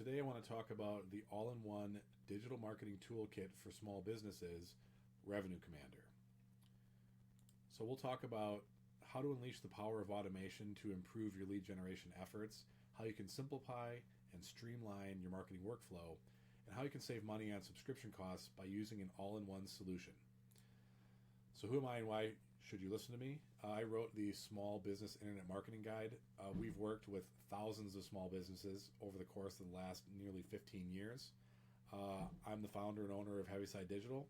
today I want to talk about the all-in-one digital marketing toolkit for small businesses, Revenue Commander. So we'll talk about how to unleash the power of automation to improve your lead generation efforts, how you can simplify and streamline your marketing workflow, and how you can save money on subscription costs by using an all-in-one solution. So who am I and why should you listen to me? I wrote the Small Business Internet Marketing Guide. We've worked with thousands of small businesses over the course of the last nearly 15 years. I'm the founder and owner of Heavyside Digital.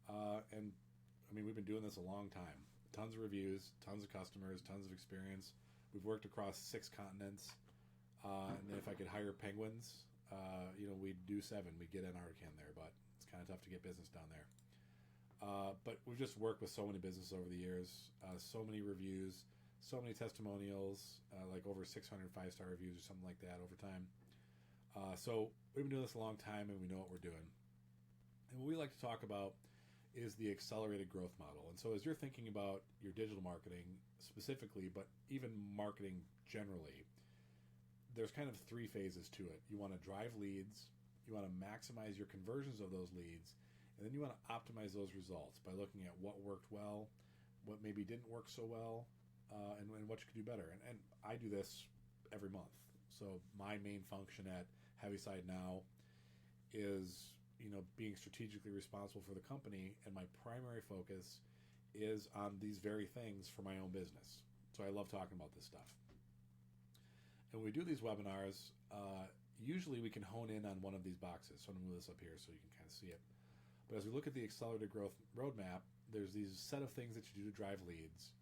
And I mean, we've been doing this a long time. Tons of reviews, tons of customers, tons of experience. We've worked across 6 continents. And if I could hire penguins, we'd do 7. We'd get Antarctica in there, but it's kind of tough to get business down there. But we've just worked with so many businesses over the years, so many reviews, so many testimonials, like over 600 5-star reviews or something like that over time. So we've been doing this a long time and we know what we're doing. And what we like to talk about is the accelerated growth model. And so as you're thinking about your digital marketing specifically, but even marketing generally, there's kind of 3 phases to it. You want to drive leads, you want to maximize your conversions of those leads, and then you want to optimize those results by looking at what worked well, what maybe didn't work so well, and what you could do better. And I do this every month. So my main function at Heavyside now is, being strategically responsible for the company, and my primary focus is on these very things for my own business. So I love talking about this stuff. And when we do these webinars, usually we can hone in on one of these boxes. So I'm going to move this up here so you can kind of see it. But as we look at the accelerated growth roadmap, there's these set of things that you do to drive leads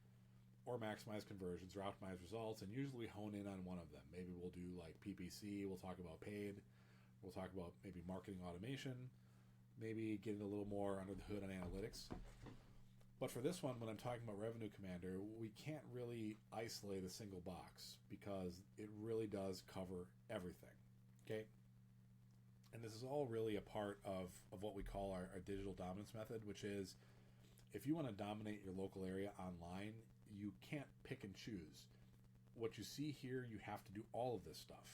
or maximize conversions or optimize results, and usually we hone in on one of them. Maybe we'll do like PPC, we'll talk about paid, we'll talk about maybe marketing automation, maybe getting a little more under the hood on analytics. But for this one, when I'm talking about Revenue Commander, we can't really isolate a single box because it really does cover everything, okay? And this is all really a part of what we call our digital dominance method, which is if you want to dominate your local area online, you can't pick and choose. What you see here, you have to do all of this stuff.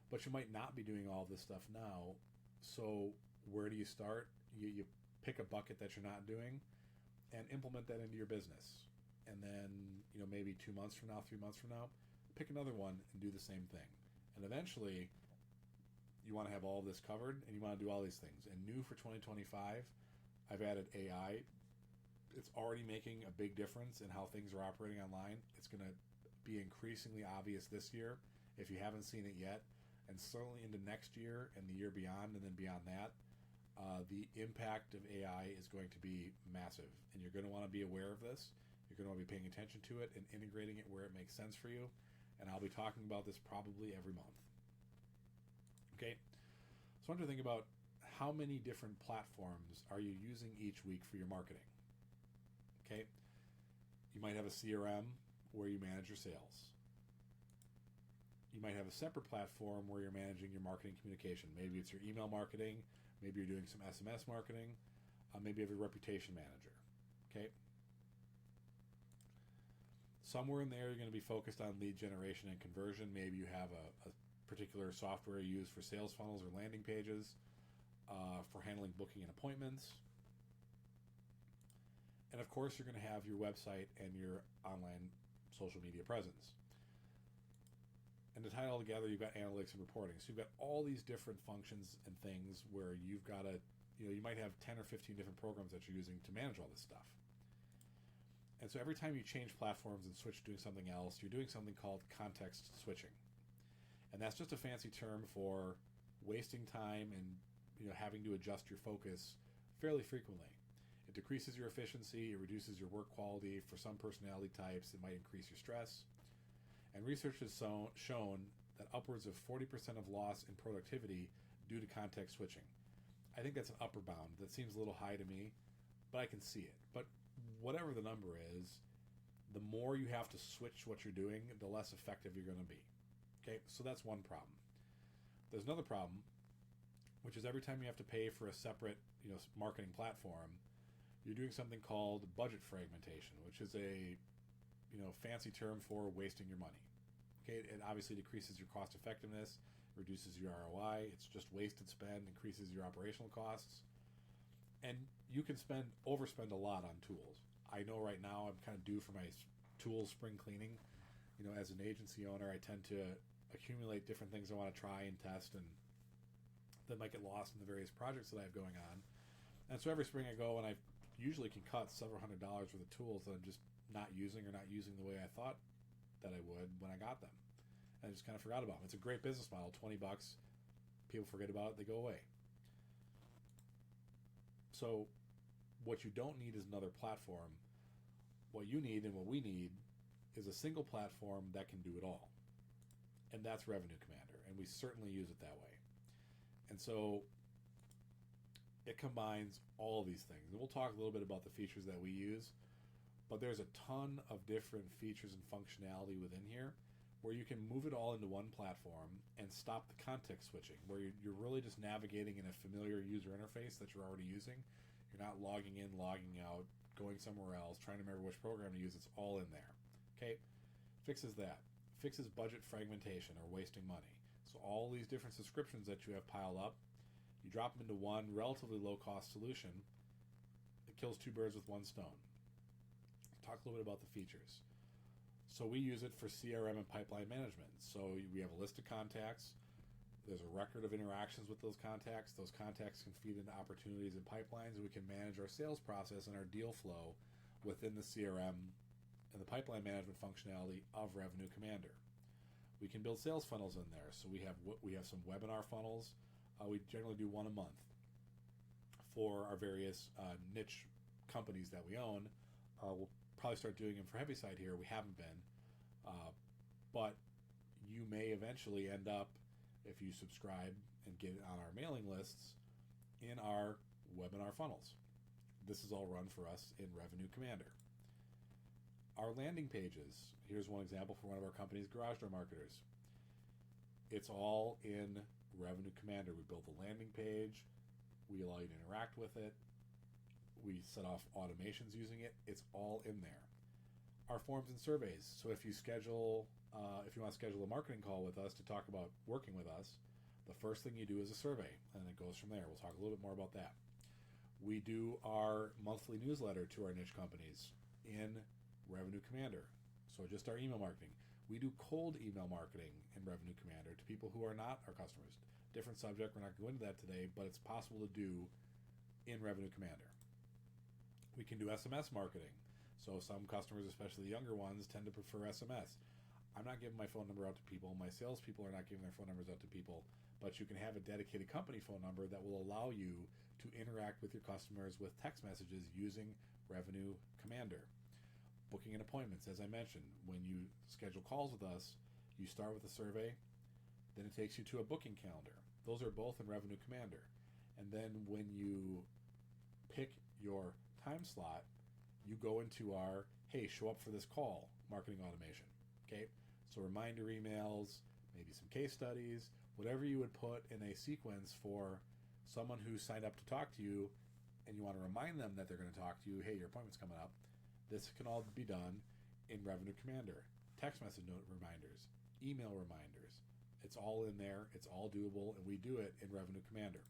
But you might not be doing all of this stuff now. So where do you start? You pick a bucket that you're not doing and implement that into your business. And then, maybe 2 months from now, 3 months from now, pick another one and do the same thing. And eventually, you want to have all of this covered, and you want to do all these things. And new for 2025, I've added AI. It's already making a big difference in how things are operating online. It's going to be increasingly obvious this year if you haven't seen it yet, and certainly into next year and the year beyond, and then beyond that. The impact of AI is going to be massive, and you're going to want to be aware of this. You're going to want to be paying attention to it and integrating it where it makes sense for you. And I'll be talking about this probably every month. Okay, so I want you to think about how many different platforms are you using each week for your marketing. Okay, you might have a CRM where you manage your sales. You might have a separate platform where you're managing your marketing communication. Maybe it's your email marketing, maybe you're doing some SMS marketing, maybe you have a reputation manager. Okay, somewhere in there you're going to be focused on lead generation and conversion. Maybe you have a particular software you use for sales funnels or landing pages, for handling booking and appointments. And of course, you're going to have your website and your online social media presence. And to tie it all together, you've got analytics and reporting. So you've got all these different functions and things where you've got to, you might have 10 or 15 different programs that you're using to manage all this stuff. And so every time you change platforms and switch to doing something else, you're doing something called context switching. And that's just a fancy term for wasting time and having to adjust your focus fairly frequently. It decreases your efficiency, it reduces your work quality. For some personality types, it might increase your stress. And research has shown that upwards of 40% of loss in productivity due to context switching. I think that's an upper bound. That seems a little high to me, but I can see it. But whatever the number is, the more you have to switch what you're doing, the less effective you're going to be. Okay, so that's one problem. There's another problem, which is every time you have to pay for a separate, marketing platform, you're doing something called budget fragmentation, which is a, fancy term for wasting your money. Okay, it obviously decreases your cost effectiveness reduces your ROI. It's just wasted spend, increases your operational costs. And you can overspend a lot on tools. I know right now I'm kind of due for my tool spring cleaning. As an agency owner, I tend to accumulate different things I want to try and test, and that might get lost in the various projects that I have going on. And so every spring I go and I usually can cut several $100s worth of tools that I'm just not using or not using the way I thought that I would when I got them. And I just kind of forgot about them. It's a great business model, $20. People forget about it, they go away. So what you don't need is another platform. What you need and what we need is a single platform that can do it all. And that's Revenue Commander, and we certainly use it that way. And so it combines all of these things. And we'll talk a little bit about the features that we use, but there's a ton of different features and functionality within here where you can move it all into one platform and stop the context switching, where you're really just navigating in a familiar user interface that you're already using. You're not logging in, logging out, going somewhere else, trying to remember which program to use. It's all in there. Okay, fixes that. Fixes budget fragmentation or wasting money. So all these different subscriptions that you have piled up, you drop them into one relatively low-cost solution. It kills two birds with one stone. Let's talk a little bit about the features. So we use it for CRM and pipeline management. So we have a list of contacts. There's a record of interactions with those contacts. Those contacts can feed into opportunities and pipelines, and we can manage our sales process and our deal flow within the CRM and the pipeline management functionality of Revenue Commander. We can build sales funnels in there. So we have some webinar funnels. We generally do one a month for our various niche companies that we own. We'll probably start doing them for Heaviside here. We haven't been. But you may eventually end up, if you subscribe and get on our mailing lists, in our webinar funnels. This is all run for us in Revenue Commander. Our landing pages, here's one example for one of our companies, Garage Door Marketers. It's all in Revenue Commander. We build the landing page, we allow you to interact with it, we set off automations using it. It's all in there. Our forms and surveys. So if you want to schedule a marketing call with us to talk about working with us, the first thing you do is a survey, and it goes from there. We'll talk a little bit more about that. We do our monthly newsletter to our niche companies in Revenue Commander. So just our email marketing. We do cold email marketing in Revenue Commander to people who are not our customers. Different subject, we're not going to go into that today, but it's possible to do in Revenue Commander. We can do SMS marketing. So some customers, especially the younger ones, tend to prefer SMS. I'm not giving my phone number out to people. My salespeople are not giving their phone numbers out to people, but you can have a dedicated company phone number that will allow you to interact with your customers with text messages using Revenue Commander. Booking and appointments, as I mentioned, when you schedule calls with us, you start with a survey, then it takes you to a booking calendar. Those are both in Revenue Commander. And then when you pick your time slot, you go into our, hey, show up for this call, marketing automation. Okay? So reminder emails, maybe some case studies, whatever you would put in a sequence for someone who signed up to talk to you and you want to remind them that they're going to talk to you, hey, your appointment's coming up. This can all be done in Revenue Commander. Text message note reminders, email reminders. It's all in there. It's all doable, and we do it in Revenue Commander.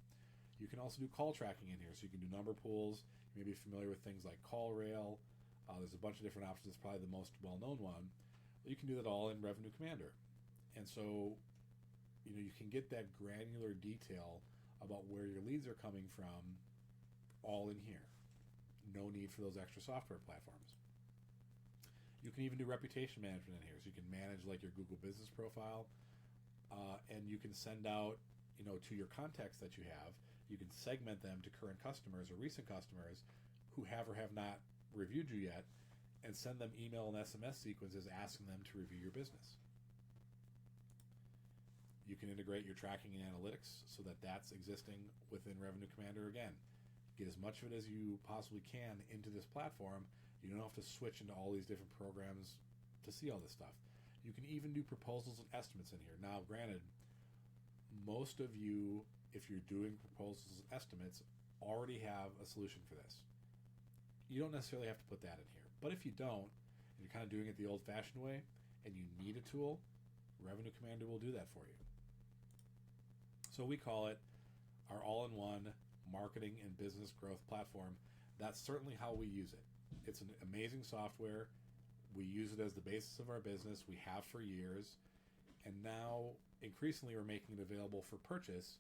You can also do call tracking in here, so you can do number pools. You may be familiar with things like CallRail. There's a bunch of different options. It's probably the most well-known one. You can do that all in Revenue Commander. And so, you can get that granular detail about where your leads are coming from all in here. No need for those extra software platforms. You can even do reputation management in here, so you can manage like your Google Business profile, and you can send out, to your contacts that you have. You can segment them to current customers or recent customers who have or have not reviewed you yet, and send them email and SMS sequences asking them to review your business. You can integrate your tracking and analytics so that that's existing within Revenue Commander again. Get as much of it as you possibly can into this platform. You don't have to switch into all these different programs to see all this stuff. You can even do proposals and estimates in here. Now, granted, most of you, if you're doing proposals and estimates, already have a solution for this. You don't necessarily have to put that in here. But if you don't, and you're kind of doing it the old-fashioned way, and you need a tool, Revenue Commander will do that for you. So we call it our all-in-one marketing and business growth platform. That's certainly how we use it. It's an amazing software. We use it as the basis of our business. We have for years. And now, increasingly, we're making it available for purchase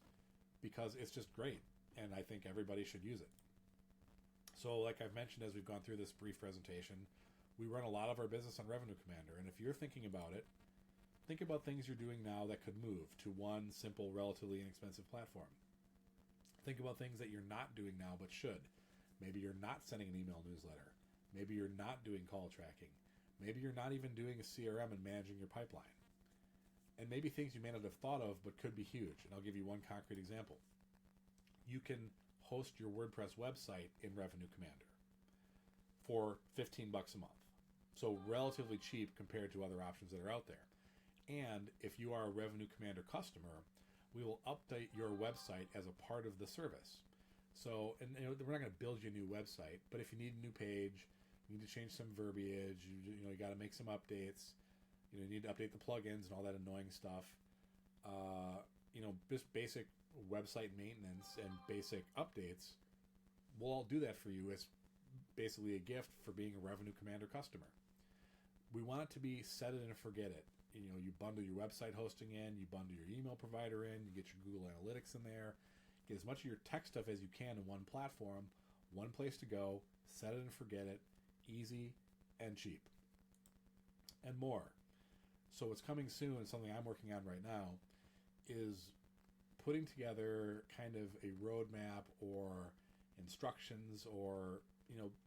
because it's just great. And I think everybody should use it. So like I've mentioned as we've gone through this brief presentation, we run a lot of our business on Revenue Commander. And if you're thinking about it, think about things you're doing now that could move to one simple, relatively inexpensive platform. Think about things that you're not doing now but should. Maybe you're not sending an email newsletter. Maybe you're not doing call tracking. Maybe you're not even doing a CRM and managing your pipeline. And maybe things you may not have thought of but could be huge. And I'll give you one concrete example. You can host your WordPress website in Revenue Commander for $15 a month. So relatively cheap compared to other options that are out there. And if you are a Revenue Commander customer, we will update your website as a part of the service. So, and we're not going to build you a new website, but if you need a new page, you need to change some verbiage, you got to make some updates, you need to update the plugins and all that annoying stuff, just basic website maintenance and basic updates, we'll all do that for you. It's basically a gift for being a Revenue Commander customer. We want it to be set it and forget it. You bundle your website hosting in, you bundle your email provider in, you get your Google Analytics in there, get as much of your tech stuff as you can in one platform, one place to go, set it and forget it, easy and cheap, and more. So what's coming soon, and something I'm working on right now, is putting together kind of a roadmap or instructions or,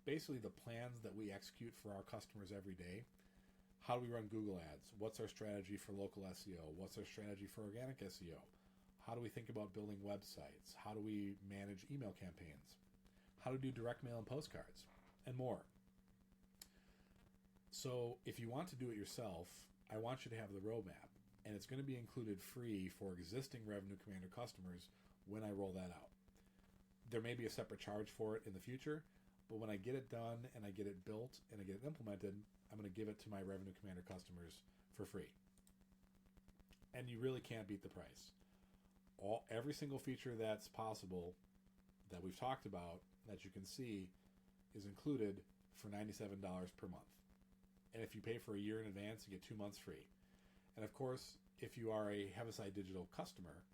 basically the plans that we execute for our customers every day. How do we run Google ads? What's our strategy for local SEO? What's our strategy for organic SEO? How do we think about building websites? How do we manage email campaigns? How to do direct mail and postcards? And more. So if you want to do it yourself, I want you to have the roadmap. And it's going to be included free for existing Revenue Commander customers when I roll that out. There may be a separate charge for it in the future, but when I get it done and I get it built and I get it implemented, I'm going to give it to my Revenue Commander customers for free. And you really can't beat the price. Every single feature that's possible that we've talked about that you can see is included for $97 per month. And if you pay for a year in advance, you get 2 months free. And of course, if you are a Heaviside Digital customer,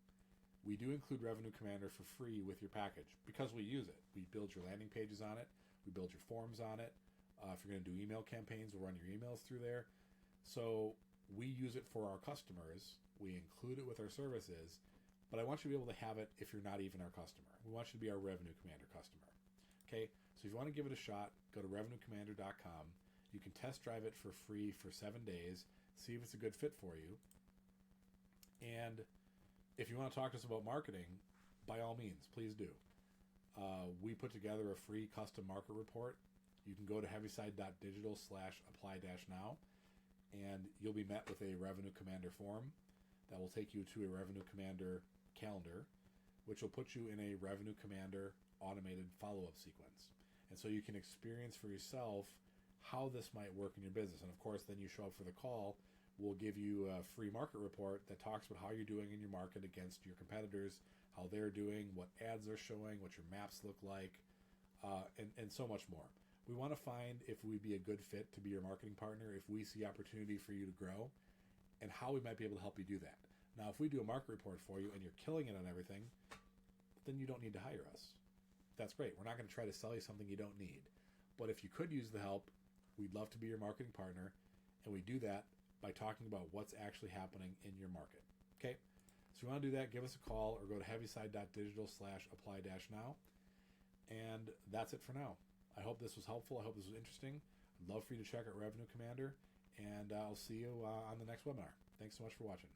we do include Revenue Commander for free with your package because we use it. We build your landing pages on it. We build your forms on it. If you're going to do email campaigns, we'll run your emails through there. So we use it for our customers. We include it with our services. But I want you to be able to have it if you're not even our customer. We want you to be our Revenue Commander customer. Okay? So if you want to give it a shot, go to revenuecommander.com. You can test drive it for free for 7 days. See if it's a good fit for you. And if you want to talk to us about marketing, by all means, please do. We put together a free custom market report. You can go to heavyside.digital/apply-now, and you'll be met with a Revenue Commander form that will take you to a Revenue Commander calendar, which will put you in a Revenue Commander automated follow-up sequence. And so you can experience for yourself how this might work in your business. And of course, then you show up for the call. We'll give you a free market report that talks about how you're doing in your market against your competitors, how they're doing, what ads they're showing, what your maps look like, and so much more. We want to find if we'd be a good fit to be your marketing partner, if we see opportunity for you to grow, and how we might be able to help you do that. Now, if we do a market report for you and you're killing it on everything, then you don't need to hire us. That's great. We're not going to try to sell you something you don't need. But if you could use the help, we'd love to be your marketing partner, and we do that by talking about what's actually happening in your market. Okay? So if you want to do that, give us a call or go to heavyside.digital/apply-now. And that's it for now. I hope this was helpful. I hope this was interesting. I'd love for you to check out Revenue Commander, and I'll see you on the next webinar. Thanks so much for watching.